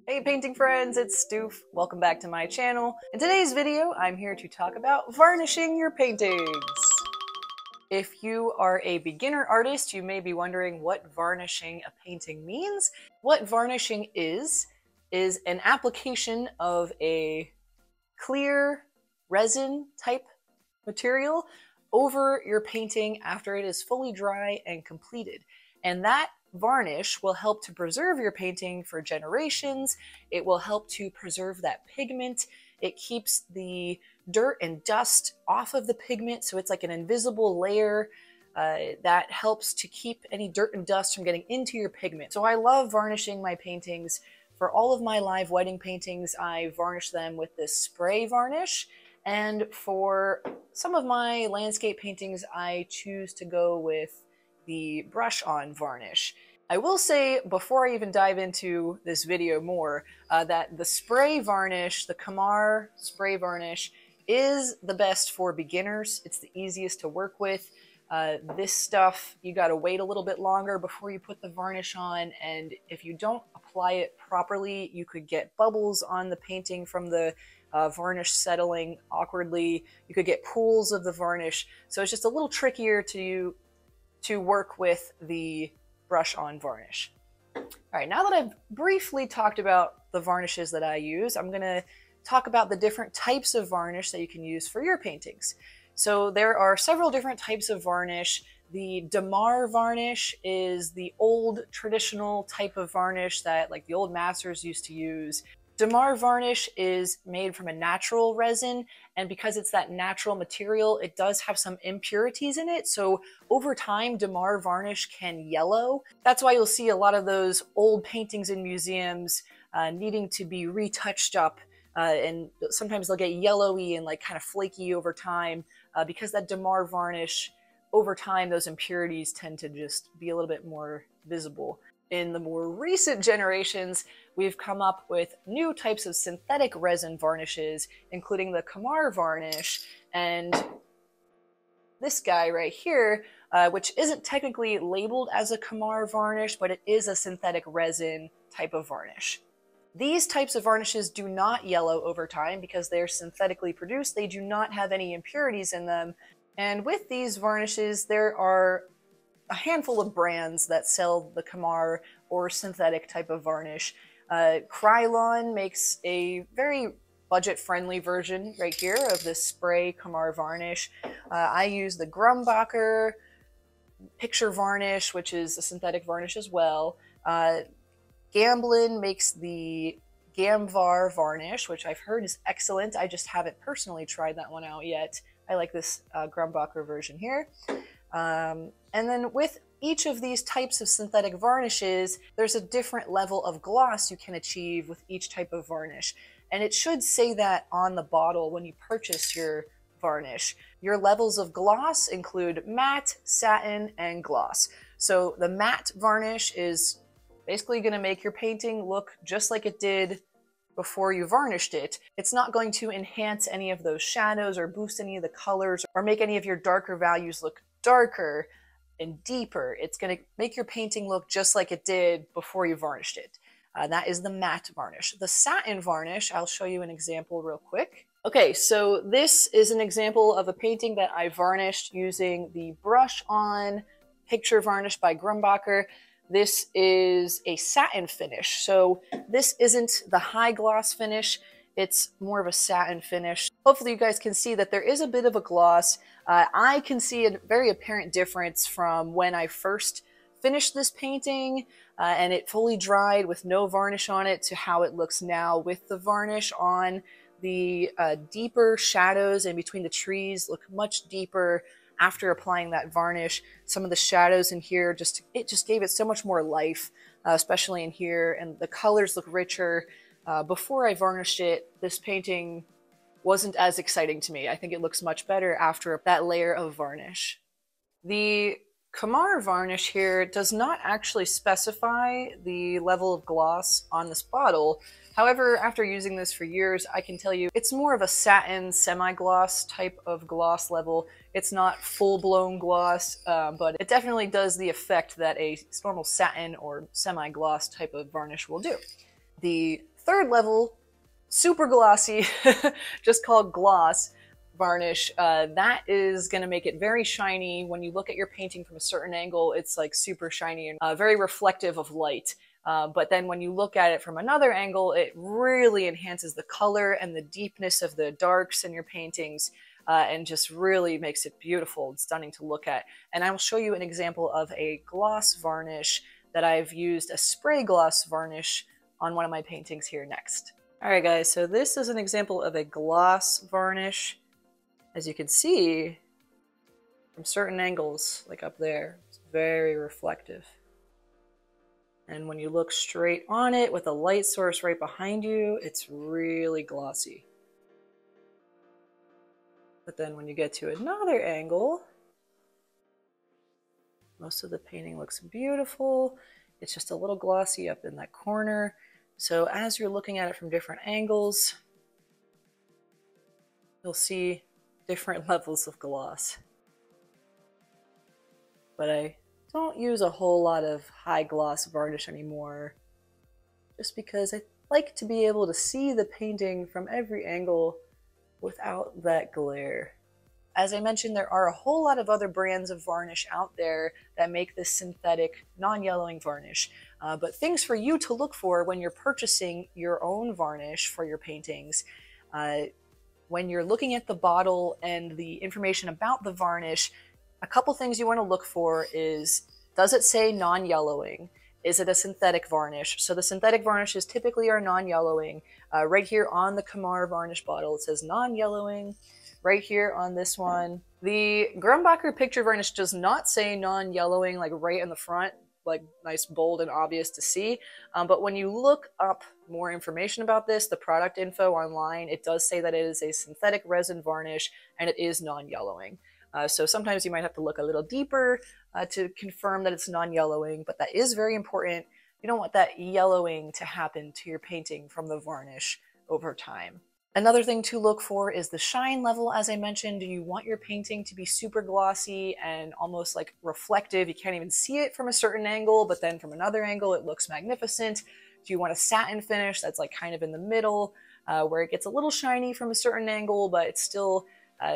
Hey painting friends, it's Stoof. Welcome back to my channel. In today's video, I'm here to talk about varnishing your paintings. If you are a beginner artist, you may be wondering what varnishing a painting means. What varnishing is an application of a clear resin type material over your painting after it is fully dry and completed. And that varnish will help to preserve your painting for generations. It will help to preserve that pigment. It keeps the dirt and dust off of the pigment, so it's like an invisible layer that helps to keep any dirt and dust from getting into your pigment. So I love varnishing my paintings. For all of my live wedding paintings, I varnish them with this spray varnish. And for some of my landscape paintings, I choose to go with the brush-on varnish. I will say, before I even dive into this video more, that the spray varnish, the Kamar spray varnish, is the best for beginners. It's the easiest to work with. This stuff, you gotta wait a little bit longer before you put the varnish on, and if you don't apply it properly, you could get bubbles on the painting from the varnish settling awkwardly. You could get pools of the varnish, so it's just a little trickier to work with the brush-on varnish. All right, now that I've briefly talked about the varnishes that I use, I'm gonna talk about the different types of varnish that you can use for your paintings. So there are several different types of varnish. The Damar varnish is the old traditional type of varnish that like the old masters used to use. Damar varnish is made from a natural resin, and because it's that natural material, it does have some impurities in it, so over time Damar varnish can yellow. That's why you'll see a lot of those old paintings in museums needing to be retouched up, and sometimes they'll get yellowy and like kind of flaky over time because that Damar varnish, over time those impurities tend to just be a little bit more visible. In the more recent generations, we've come up with new types of synthetic resin varnishes, including the Kamar varnish and this guy right here, which isn't technically labeled as a Kamar varnish, but it is a synthetic resin type of varnish. These types of varnishes do not yellow over time because they're synthetically produced. They do not have any impurities in them. And with these varnishes, there are a handful of brands that sell the Kamar or synthetic type of varnish. Krylon makes a very budget-friendly version right here of this spray Kamar varnish. I use the Grumbacher picture varnish, which is a synthetic varnish as well. Gamblin makes the Gamvar varnish, which I've heard is excellent. I just haven't personally tried that one out yet. I like this Grumbacher version here. And then with each of these types of synthetic varnishes, there's a different level of gloss you can achieve with each type of varnish. And it should say that on the bottle when you purchase your varnish. Your levels of gloss include matte, satin, and gloss. So the matte varnish is basically going to make your painting look just like it did before you varnished it. It's not going to enhance any of those shadows or boost any of the colors or make any of your darker values look darker and deeper. It's going to make your painting look just like it did before you varnished it. That is the matte varnish. The satin varnish, I'll show you an example real quick. Okay, so this is an example of a painting that I varnished using the brush-on picture varnish by Grumbacher. This is a satin finish, so this isn't the high gloss finish, it's more of a satin finish. Hopefully you guys can see that there is a bit of a gloss. I can see a very apparent difference from when I first finished this painting and it fully dried with no varnish on it to how it looks now with the varnish on. The deeper shadows in between the trees look much deeper after applying that varnish. Some of the shadows in here, it just gave it so much more life, especially in here, and the colors look richer. Before I varnished it, this painting wasn't as exciting to me. I think it looks much better after that layer of varnish. The Kamar varnish here does not actually specify the level of gloss on this bottle. However, after using this for years, I can tell you it's more of a satin semi-gloss type of gloss level. It's not full-blown gloss, but it definitely does the effect that a normal satin or semi-gloss type of varnish will do. The third level, super glossy, just called gloss varnish. That is going to make it very shiny. When you look at your painting from a certain angle, it's like super shiny and very reflective of light. But then when you look at it from another angle, it really enhances the color and the deepness of the darks in your paintings, and just really makes it beautiful and stunning to look at. And I will show you an example of a gloss varnish that I've used, a spray gloss varnish, on one of my paintings here next. All right, guys, so this is an example of a gloss varnish. As you can see, from certain angles, like up there, it's very reflective. And when you look straight on it with a light source right behind you, it's really glossy. But then when you get to another angle, most of the painting looks beautiful. It's just a little glossy up in that corner. So as you're looking at it from different angles, you'll see different levels of gloss. But I don't use a whole lot of high gloss varnish anymore, just because I like to be able to see the painting from every angle without that glare. As I mentioned, there are a whole lot of other brands of varnish out there that make this synthetic, non-yellowing varnish. But things for you to look for when you're purchasing your own varnish for your paintings, when you're looking at the bottle and the information about the varnish, a couple things you want to look for is, does it say non-yellowing? Is it a synthetic varnish? So the synthetic varnishes typically are non-yellowing. Right here on the Kamar varnish bottle, it says non-yellowing. Right here on this one. The Grumbacher picture varnish does not say non-yellowing, like right in the front, like nice, bold, and obvious to see. But when you look up more information about this, the product info online, it does say that it is a synthetic resin varnish and it is non-yellowing. So sometimes you might have to look a little deeper to confirm that it's non-yellowing, but that is very important. You don't want that yellowing to happen to your painting from the varnish over time. Another thing to look for is the shine level. As I mentioned, you want your painting to be super glossy and almost like reflective. You can't even see it from a certain angle, but then from another angle, it looks magnificent. Do you want a satin finish that's like kind of in the middle, where it gets a little shiny from a certain angle, but it still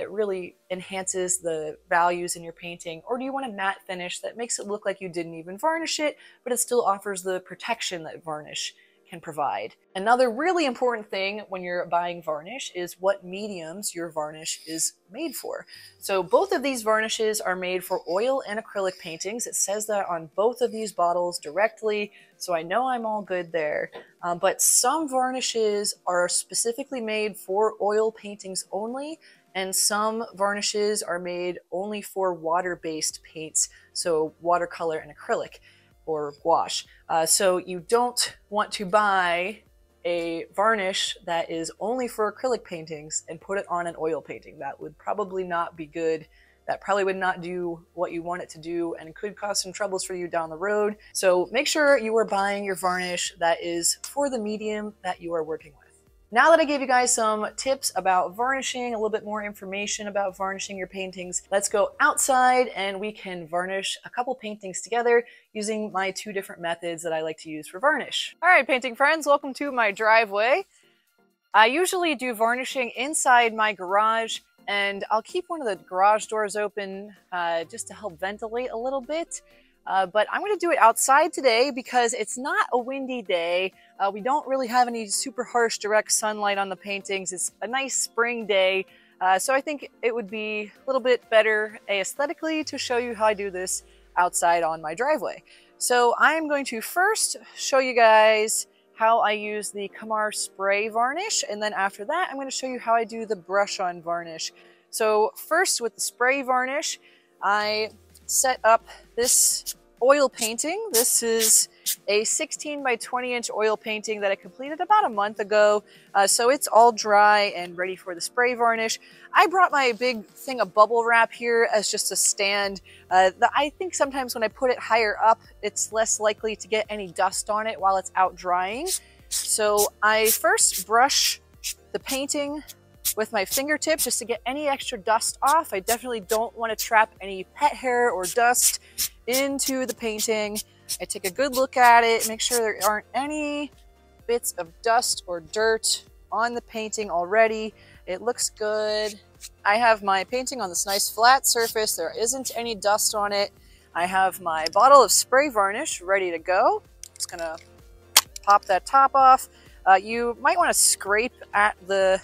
really enhances the values in your painting? Or do you want a matte finish that makes it look like you didn't even varnish it, but it still offers the protection that varnish can provide? Another really important thing when you're buying varnish is what mediums your varnish is made for. So both of these varnishes are made for oil and acrylic paintings. It says that on both of these bottles directly, so I know I'm all good there. But some varnishes are specifically made for oil paintings only, and some varnishes are made only for water-based paints, so watercolor and acrylic, or gouache. So you don't want to buy a varnish that is only for acrylic paintings and put it on an oil painting. That would probably not be good. That probably would not do what you want it to do and could cause some troubles for you down the road. So make sure you are buying your varnish that is for the medium that you are working with. Now that I gave you guys some tips about varnishing, a little bit more information about varnishing your paintings, let's go outside and we can varnish a couple paintings together using my two different methods that I like to use for varnish. All right, painting friends, welcome to my driveway. I usually do varnishing inside my garage, and I'll keep one of the garage doors open just to help ventilate a little bit. But I'm going to do it outside today because it's not a windy day. We don't really have any super harsh direct sunlight on the paintings. It's a nice spring day. So I think it would be a little bit better aesthetically to show you how I do this outside on my driveway. So I'm going to first show you guys how I use the Kamar spray varnish. And then after that, I'm going to show you how I do the brush on varnish. So first with the spray varnish, I set up this oil painting. This is a 16 by 20 inch oil painting that I completed about a month ago. So it's all dry and ready for the spray varnish. I brought my big thing of bubble wrap here as just a stand. I think sometimes when I put it higher up, it's less likely to get any dust on it while it's out drying. So I first brush the painting with my fingertip just to get any extra dust off. I definitely don't want to trap any pet hair or dust into the painting. I take a good look at it, make sure there aren't any bits of dust or dirt on the painting already. It looks good. I have my painting on this nice flat surface. There isn't any dust on it. I have my bottle of spray varnish ready to go. Just gonna pop that top off. You might want to scrape at the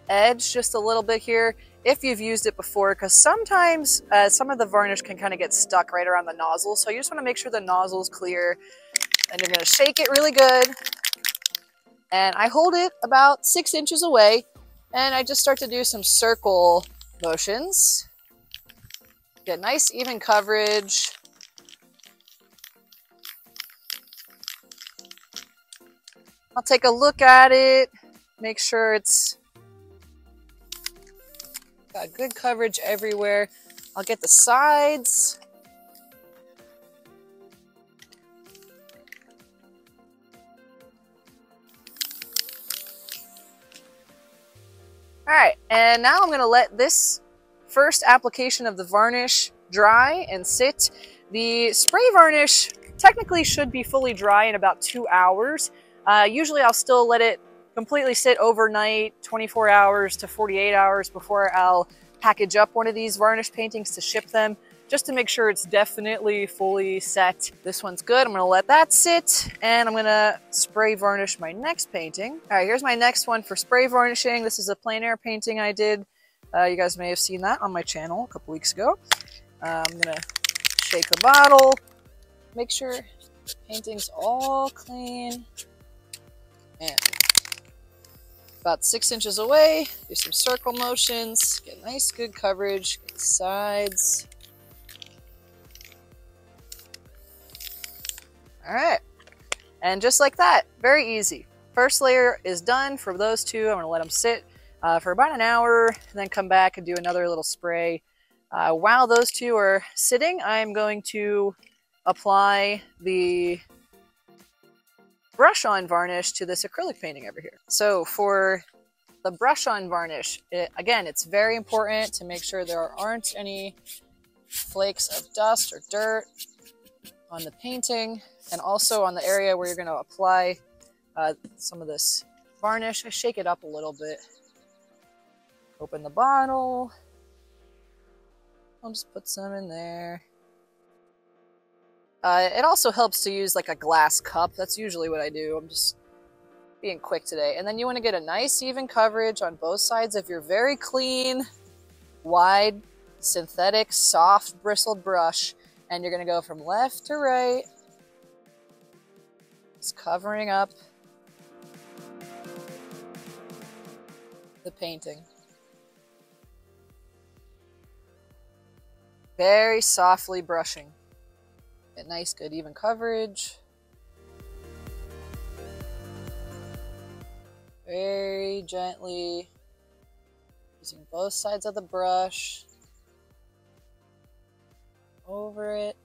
edge just a little bit here if you've used it before, because sometimes some of the varnish can kind of get stuck right around the nozzle. So you just want to make sure the nozzle is clear, and you're going to shake it really good. And I hold it about 6 inches away, and I just start to do some circle motions. Get nice even coverage. I'll take a look at it, make sure it's got good coverage everywhere. I'll get the sides. All right, and now I'm gonna let this first application of the varnish dry and sit. The spray varnish technically should be fully dry in about 2 hours. Usually I'll still let it completely sit overnight, 24 hours to 48 hours before I'll package up one of these varnish paintings to ship them, just to make sure it's definitely fully set. This one's good. I'm gonna let that sit, and I'm gonna spray varnish my next painting. All right, here's my next one for spray varnishing. This is a plein air painting I did. You guys may have seen that on my channel a couple weeks ago. I'm gonna shake the bottle, make sure the painting's all clean. And about 6 inches away, do some circle motions, get nice good coverage, get the sides. All right, and just like that, very easy. First layer is done for those two. I'm gonna let them sit for about an hour, and then come back and do another little spray. While those two are sitting, I'm going to apply the brush-on varnish to this acrylic painting over here. So for the brush-on varnish, again, it's very important to make sure there aren't any flakes of dust or dirt on the painting, and also on the area where you're going to apply some of this varnish. I shake it up a little bit. Open the bottle. I'll just put some in there. It also helps to use like a glass cup. That's usually what I do. I'm just being quick today. And then you want to get a nice even coverage on both sides of your very clean, wide, synthetic, soft, bristled brush. And you're going to go from left to right, just covering up the painting. Very softly brushing. Get nice, good, even coverage. Very gently, using both sides of the brush, over it.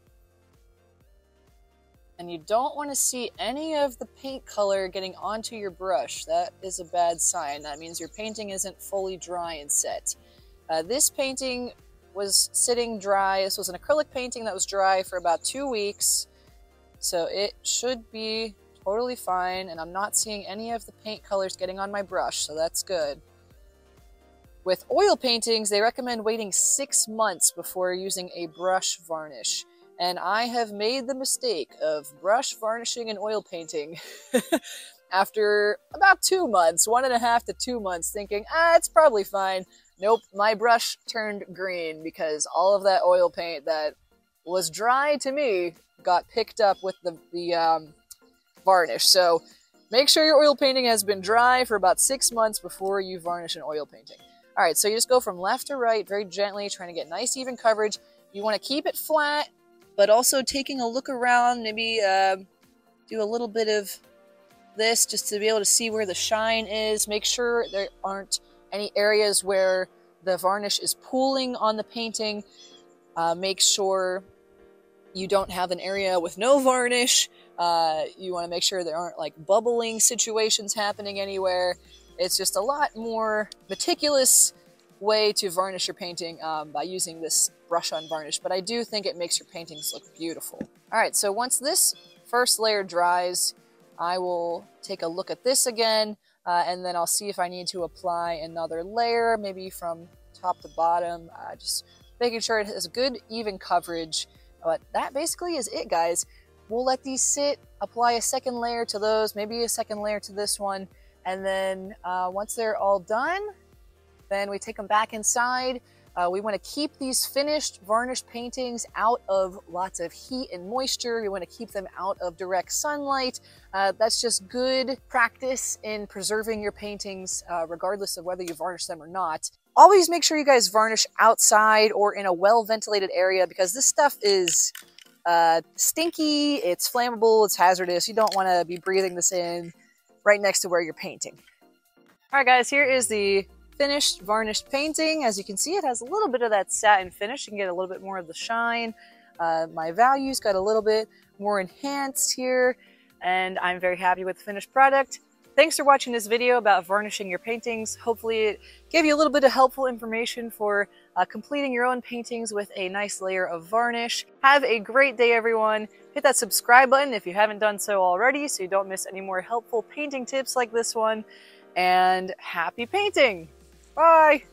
And you don't want to see any of the paint color getting onto your brush. That is a bad sign. That means your painting isn't fully dry and set. This painting was sitting dry. This was an acrylic painting that was dry for about 2 weeks. So it should be totally fine, and I'm not seeing any of the paint colors getting on my brush, so that's good. With oil paintings, they recommend waiting 6 months before using a brush varnish. And I have made the mistake of brush varnishing an oil painting after about 2 months, 1.5 to 2 months, thinking, it's probably fine. Nope, my brush turned green because all of that oil paint that was dry to me got picked up with the varnish. So make sure your oil painting has been dry for about 6 months before you varnish an oil painting. All right, so you just go from left to right very gently, trying to get nice even coverage. You want to keep it flat, but also taking a look around, maybe do a little bit of this just to be able to see where the shine is. Make sure there aren't any areas where the varnish is pooling on the painting. Make sure you don't have an area with no varnish. You want to make sure there aren't like bubbling situations happening anywhere. It's just a lot more meticulous way to varnish your painting by using this brush-on varnish, but I do think it makes your paintings look beautiful. All right, so once this first layer dries, I will take a look at this again, and then I'll see if I need to apply another layer, maybe from top to bottom, just making sure it has good, even coverage. But that basically is it, guys. We'll let these sit, apply a second layer to those, maybe a second layer to this one, and then once they're all done, then we take them back inside. We want to keep these finished varnish paintings out of lots of heat and moisture. We want to keep them out of direct sunlight. That's just good practice in preserving your paintings, regardless of whether you varnish them or not. Always make sure you guys varnish outside or in a well-ventilated area, because this stuff is stinky, it's flammable, it's hazardous. You don't want to be breathing this in right next to where you're painting. All right, guys, here is the finished varnished painting. As you can see, it has a little bit of that satin finish. You can get a little bit more of the shine. My values got a little bit more enhanced here, and I'm very happy with the finished product. Thanks for watching this video about varnishing your paintings. Hopefully it gave you a little bit of helpful information for completing your own paintings with a nice layer of varnish. Have a great day, everyone. Hit that subscribe button if you haven't done so already, so you don't miss any more helpful painting tips like this one. And happy painting! Bye!